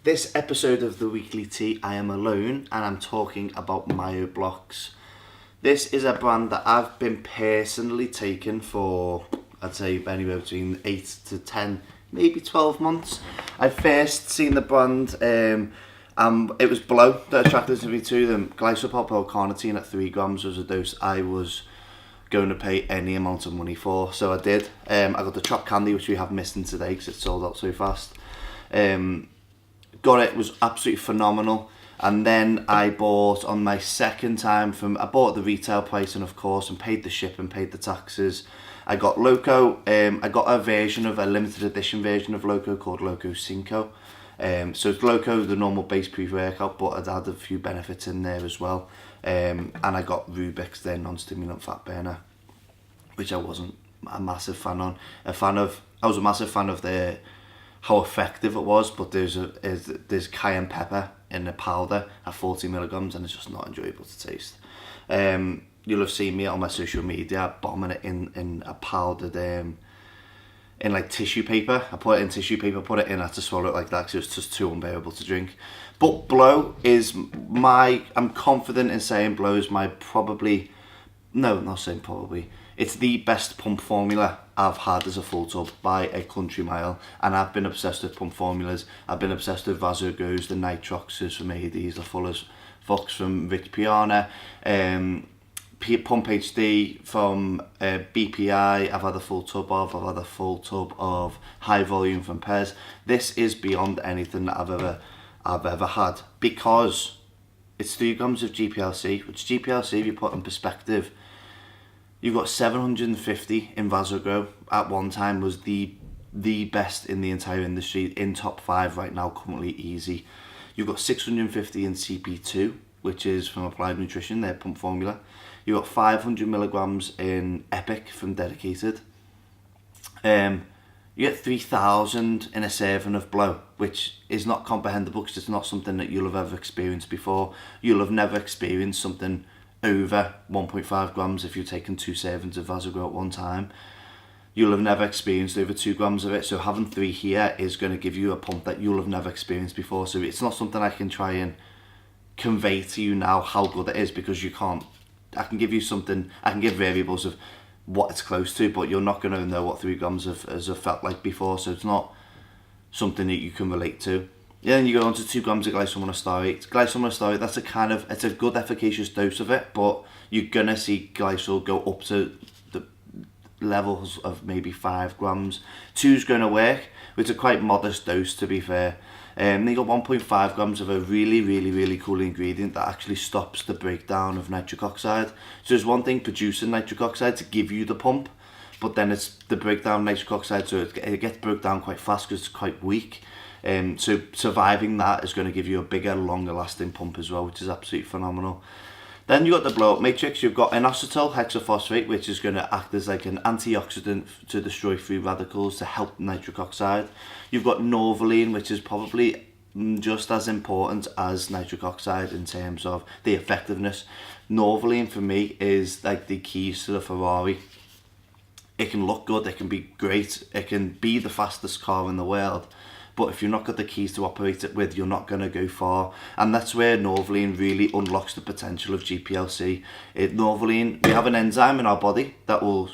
This episode of the Weekly Tea, I am alone and I'm talking about Myoblocks. This is a brand that I've been personally taking for, I'd say, anywhere between 8 to 10, maybe 12 months. I first seen the brand, it was Blow that attracted me to them. Glycopop or carnitine at 3 grams was a dose I was going to pay any amount of money for, so I did. I got the chopped candy, which we have missing today because it sold out so fast. Got it, was absolutely phenomenal. And then I bought on my second time I bought the retail price and of course and paid the shipping, paid the taxes. I got Loco. I got a limited edition version of Loco called Loco Cinco. So it's Loco, the normal base pre-workout, but I'd add a few benefits in there as well. And I got Rubik's, their non-stimulant fat burner, which I wasn't a massive fan on. I was a massive fan of how effective it was, but there's cayenne pepper in the powder at 40 milligrams and it's just not enjoyable to taste. You'll have seen me on my social media bombing it in a powdered in like tissue paper. I put it in tissue paper, put it in, I had to swallow it like that because it was just too unbearable to drink. But Blow is I'm confident in saying Blow is it's the best pump formula I've had as a full tub by a country mile, and I've been obsessed with pump formulas. I've been obsessed with Vasogos, the Nitroxes from Hades, the Fuller's Fox from Rich Piana, Pump HD from BPI. I've had a full tub of High Volume from Pez. This is beyond anything that I've ever had, because it's 3 grams of GPLC, which GPLC, if you put in perspective, you've got 750 in Vasogrow. At one time was the best in the entire industry, in top 5 right now, currently easy. You've got 650 in CP2, which is from Applied Nutrition, their pump formula. You've got 500 milligrams in Epic from Dedicated. You get 3,000 in a serving of Blow, which is not comprehensible because it's not something that you'll have ever experienced before. You'll have never experienced something over 1.5 grams if you're taking 2 servings of Vasogrow at one time. You'll have never experienced over 2 grams of it, so having 3 here is going to give you a pump that you'll have never experienced before. So it's not something I can try and convey to you now how good it is, because you can't. I can give variables of what it's close to, but you're not going to know what 3 grams has felt like before, so it's not something that you can relate to. Yeah, then you go on to 2 grams of glycosaminoglycinate. Glycosaminoglycinate, it's a good efficacious dose of it, but you're gonna see glycol go up to the levels of maybe 5 grams. 2's gonna work, which is a quite modest dose to be fair. Then you got 1.5 grams of a really cool ingredient that actually stops the breakdown of nitric oxide. So there's one thing producing nitric oxide to give you the pump, but then it's the breakdown of nitric oxide, so it gets broke down quite fast because it's quite weak. So surviving that is going to give you a bigger, longer lasting pump as well, which is absolutely phenomenal. Then you've got the Blow Up Matrix. You've got inositol hexaphosphate, which is going to act as like an antioxidant to destroy free radicals to help nitric oxide. You've got Norvaline, which is probably just as important as nitric oxide in terms of the effectiveness. Norvaline for me is like the keys to the Ferrari. It can look good, it can be great, it can be the fastest car in the world, but if you've not got the keys to operate it with, you're not going to go far. And that's where Norvaline really unlocks the potential of GPLC. Norvaline, we have an enzyme in our body that will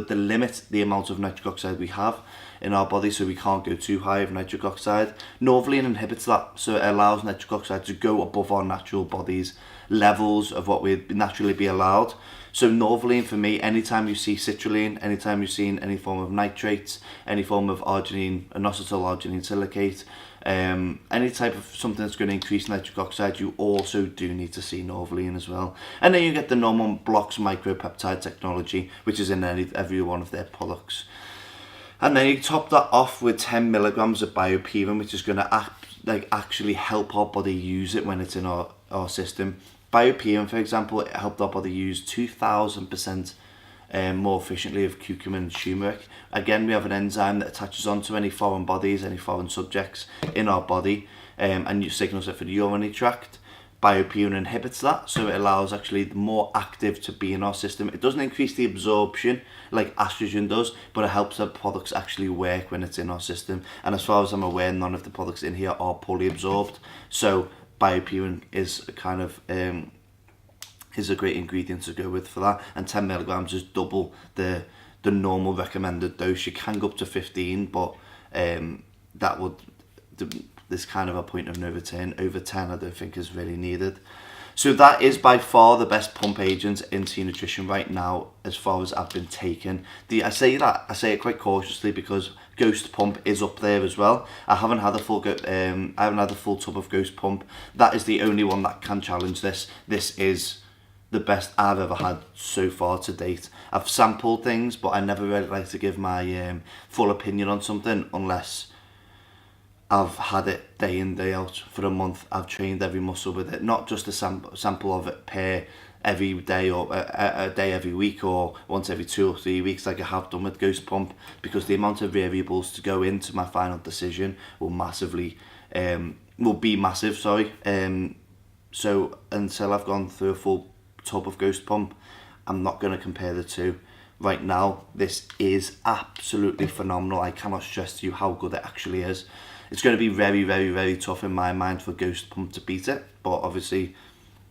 limit the amount of nitric oxide we have in our body, so we can't go too high of nitric oxide. Norvaline inhibits that, so it allows nitric oxide to go above our natural body's levels of what would naturally be allowed. So Norvaline for me, anytime you see citrulline, anytime you've seen any form of nitrates, any form of arginine, inositol arginine silicate, any type of something that's going to increase nitric oxide, you also do need to see Norvaline as well. And then you get the normal Blocks micropeptide technology, which is in every one of their products. And then you top that off with 10 milligrams of Bioperin, which is going to actually help our body use it when it's in our system. Bioperin, for example, it helped our body use 2,000% more efficiently of curcumin and turmeric. Again, we have an enzyme that attaches onto any foreign bodies, any foreign subjects in our body. and you signals it for the urinary tract. BioPure inhibits that, so it allows actually the more active to be in our system. It doesn't increase the absorption like estrogen does, but it helps the products actually work when it's in our system. And as far as I'm aware, none of the products in here are poorly absorbed. So BioPure is a kind of is a great ingredient to go with for that. And 10 milligrams is double the normal recommended dose. You can go up to 15, but that would there's kind of a point of no return. Over 10 I don't think is really needed. So that is by far the best pump agent in T Nutrition right now, as far as I've been taken. I say it quite cautiously because Ghost Pump is up there as well. I haven't had a full tub of Ghost Pump. That is the only one that can challenge this. This is the best I've ever had so far to date. I've sampled things, but I never really like to give my full opinion on something unless I've had it day in, day out for a month. I've trained every muscle with it, not just a sample of it per every day or a day every week or once every 2 or 3 weeks like I have done with Ghost Pump, because the amount of variables to go into my final decision will be massive. So until I've gone through a full tub of Ghost Pump, I'm not going to compare the two. Right now, this is absolutely phenomenal. I cannot stress to you how good it actually is. It's going to be very, very, very tough in my mind for Ghost Pump to beat it, but obviously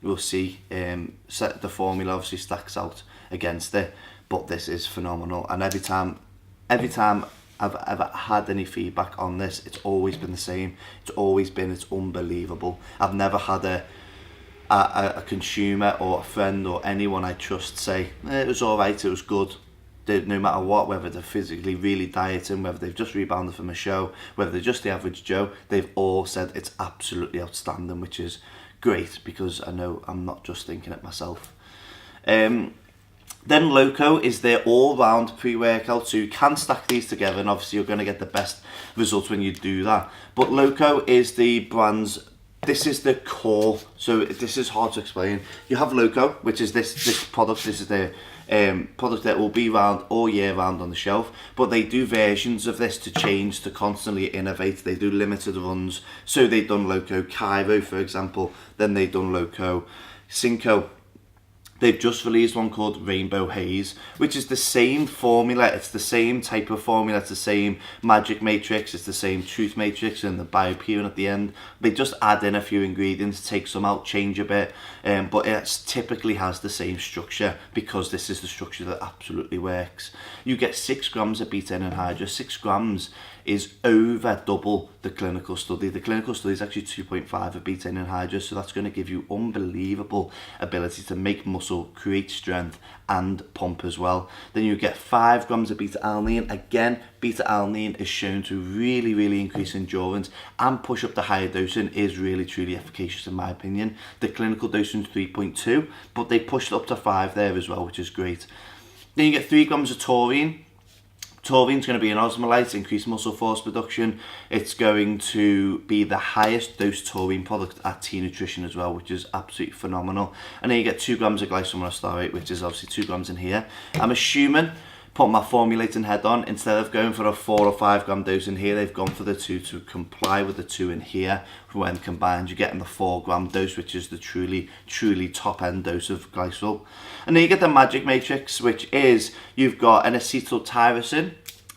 we'll see. The formula obviously stacks out against it, but this is phenomenal. And every time I've ever had any feedback on this, it's always been the same. It's unbelievable. I've never had a consumer or a friend or anyone I trust say, it was alright, it was good. No matter what, whether they're physically really dieting, whether they've just rebounded from a show, whether they're just the average Joe, they've all said it's absolutely outstanding, which is great because I know I'm not just thinking it myself. Then Loco is their all-round pre-workout, so you can stack these together, and obviously you're going to get the best results when you do that. But Loco is the brand's, this is the core, so this is hard to explain. You have Loco, which is this product. This is the product that will be around all year round on the shelf, but they do versions of this to change, to constantly innovate. They do limited runs, so they've done Loco Cairo, for example, then they've done Loco Cinco. They've just released one called Rainbow Haze, which is the same formula. It's the same type of formula. It's the same magic matrix. It's the same truth matrix and the BioPure at the end. They just add in a few ingredients, take some out, change a bit. But it typically has the same structure because this is the structure that absolutely works. You get 6 grams of beta-alanine anhydrous. 6 grams is over double the clinical study. The clinical study is actually 2.5 of beta-alanine anhydrous, so that's going to give you unbelievable ability to make muscle, create strength, and pump as well. Then you get 5 grams of beta-alanine. Again, beta-alanine is shown to really, really increase endurance, and push up the higher dosing is really, truly efficacious in my opinion. The clinical dosing is 3.2, but they pushed up to 5 there as well, which is great. Then you get 3 grams of taurine. Taurine's going to be an osmolyte, increase muscle force production. It's going to be the highest dose taurine product at T Nutrition as well, which is absolutely phenomenal. And then you get 2 grams of glycosylmonostarate, which is obviously 2 grams in here. I'm assuming, put my formulating head on, instead of going for a 4 or 5 gram dose in here, they've gone for the 2 to comply with the 2 in here. When combined, you're getting the 4 gram dose, which is the truly, truly top end dose of glycol. And then you get the magic matrix, which is, you've got an acetyltyrosine.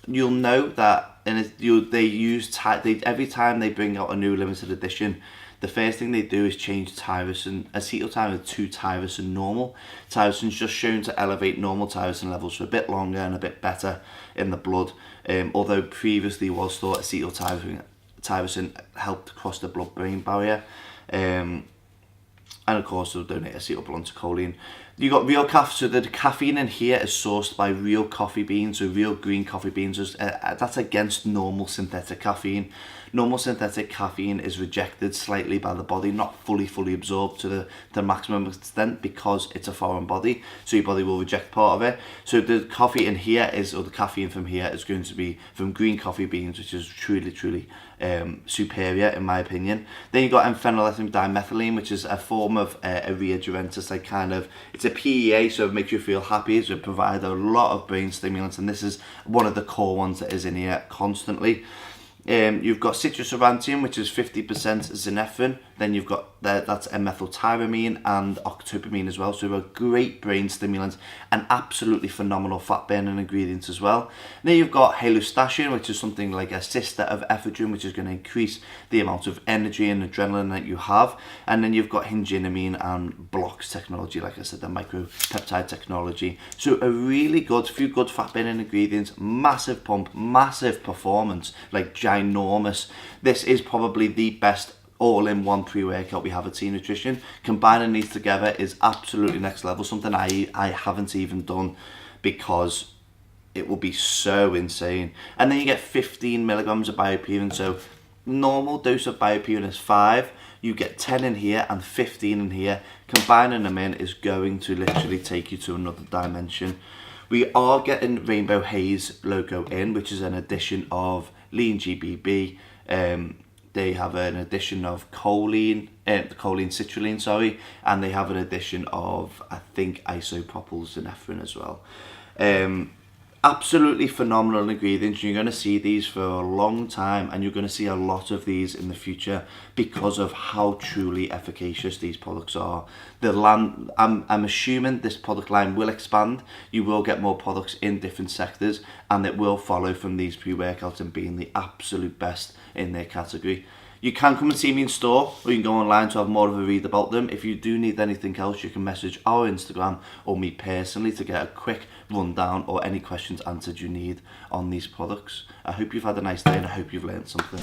You'll note that every time they bring out a new limited edition, the first thing they do is change acetyltyrosine to tyrosine normal. Tyrosine's just shown to elevate normal tyrosine levels for a bit longer and a bit better in the blood. Although previously was thought acetyltyrosine helped cross the blood-brain barrier. And of course they'll donate acetylcholine. You got real caffeine, so the caffeine in here is sourced by real coffee beans, so real green coffee beans. That's against normal synthetic caffeine. Normal synthetic caffeine is rejected slightly by the body, not fully absorbed to the maximum extent because it's a foreign body, so your body will reject part of it. So the coffee in here or the caffeine from here is going to be from green coffee beans, which is truly superior in my opinion. Then you got phenylethyl dimethylene, which is a form of a reagent. It's a PEA, so it makes you feel happy. So it provides a lot of brain stimulants, and this is one of the core ones that is in here constantly. You've got citrus aurantium, which is 50% zinephrine. Then you've got that's methyltyramine and octopamine as well. So a great brain stimulant and absolutely phenomenal fat burning ingredient as well. Then you've got halostachin, which is something like a sister of ephedrine, which is going to increase the amount of energy and adrenaline that you have. And then you've got hinginamine and blocks technology, like I said, the micropeptide technology. So a really few good fat burning ingredients, massive pump, massive performance, like ginormous. This is probably the best all-in-one pre-workout we have at Team Nutrition. Combining these together is absolutely next level, something I haven't even done because it will be so insane. And then you get 15 milligrams of BioPerine. So normal dose of BioPerine is 5. You get 10 in here and 15 in here. Combining them in is going to literally take you to another dimension. We are getting Rainbow Haze logo in, which is an addition of Lean GBB. They have an addition of choline citrulline, sorry, and they have an addition of, I think, isopropyl zinephrine as well. Absolutely phenomenal ingredients. You're going to see these for a long time, and you're going to see a lot of these in the future because of how truly efficacious these products are. I'm assuming this product line will expand. You will get more products in different sectors, and it will follow from these pre-workouts and being the absolute best in their category. You can come and see me in store, or you can go online to have more of a read about them. If you do need anything else, you can message our Instagram or me personally to get a quick rundown or any questions answered you need on these products. I hope you've had a nice day and I hope you've learned something.